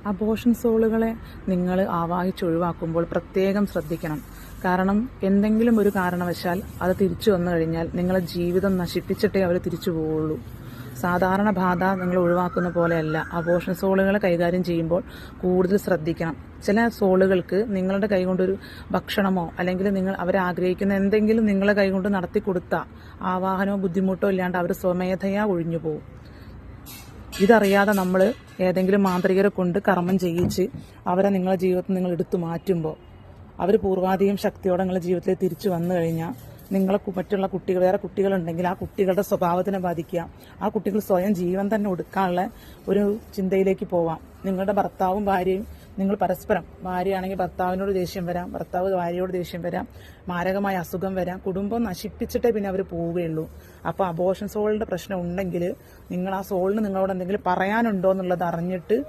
Abortion സോളുകളെ നിങ്ങൾ ആവാഹിച്ചൊഴിവാക്കുമ്പോൾ പ്രത്യേകം ശ്രദ്ധിക്കണം. കാരണം എന്തെങ്കിലും ഒരു കാരണവശാൽ അത് തിരിച്ചു വന്നു കഴിഞ്ഞാൽ നിങ്ങളെ ജീവിതം നശിപ്പിച്ചിട്ടേ അവർ തിരിച്ചു പോവുള്ളൂ. സാധാരണ ബാധ നിങ്ങൾ ഒഴിവാക്കുന്ന പോലെയല്ല. അബോർഷൻ സോളുകളെ കൈകാര്യം ചെയ്യുമ്പോൾ കൂടുതൽ ശ്രദ്ധിക്കണം. ചില സോളുകൾക്ക് നിങ്ങളുടെ കൈകൊണ്ടൊരു ഭക്ഷണമോ അല്ലെങ്കിൽ നിങ്ങൾ അവരാഗ്രഹിക്കുന്ന എന്തെങ്കിലും നിങ്ങളെ കൈകൊണ്ട് നടത്തി കൊടുത്താൽ ആവാഹനമോ ബുദ്ധിമുട്ടോ ഇല്ലാണ്ട് അവർ സ്വമേധയാ ഒഴിഞ്ഞു പോകും. ഇതറിയാതെ നമ്മൾ ഏതെങ്കിലും മാന്ത്രികരെ കൊണ്ട് കർമ്മം ചെയ്യിച്ച് അവരെ നിങ്ങളുടെ ജീവിതത്തിൽ നിങ്ങൾ എടുത്തു മാറ്റുമ്പോൾ അവർ പൂർവാധികം ശക്തിയോടെ നിങ്ങളുടെ ജീവിതത്തിൽ തിരിച്ചു വന്നു കഴിഞ്ഞാൽ നിങ്ങളെ മറ്റുള്ള കുട്ടികൾ വേറെ കുട്ടികളുണ്ടെങ്കിൽ ആ കുട്ടികളുടെ സ്വഭാവത്തിനെ ബാധിക്കുക. ആ കുട്ടികൾ സ്വയം ജീവൻ തന്നെ ഒടുക്കാനുള്ള ഒരു ചിന്തയിലേക്ക് പോവാം. നിങ്ങളുടെ ഭർത്താവും ഭാര്യയും നിങ്ങൾ പരസ്പരം, ഭാര്യയാണെങ്കിൽ ഭർത്താവിനോട് ദേഷ്യം വരാം, ഭർത്താവ് ഭാര്യയോട് ദേഷ്യം വരാം, മാരകമായ അസുഖം വരാം, കുടുംബം നശിപ്പിച്ചിട്ടേ പിന്നെ അവർ പോവുകയുള്ളൂ. അപ്പോൾ അബോർഷൻ സോളിന്റെ പ്രശ്നം ഉണ്ടെങ്കിൽ നിങ്ങൾ ആ സോളിന് നിങ്ങളോട് എന്തെങ്കിലും പറയാനുണ്ടോ എന്നുള്ളത് അറിഞ്ഞിട്ട്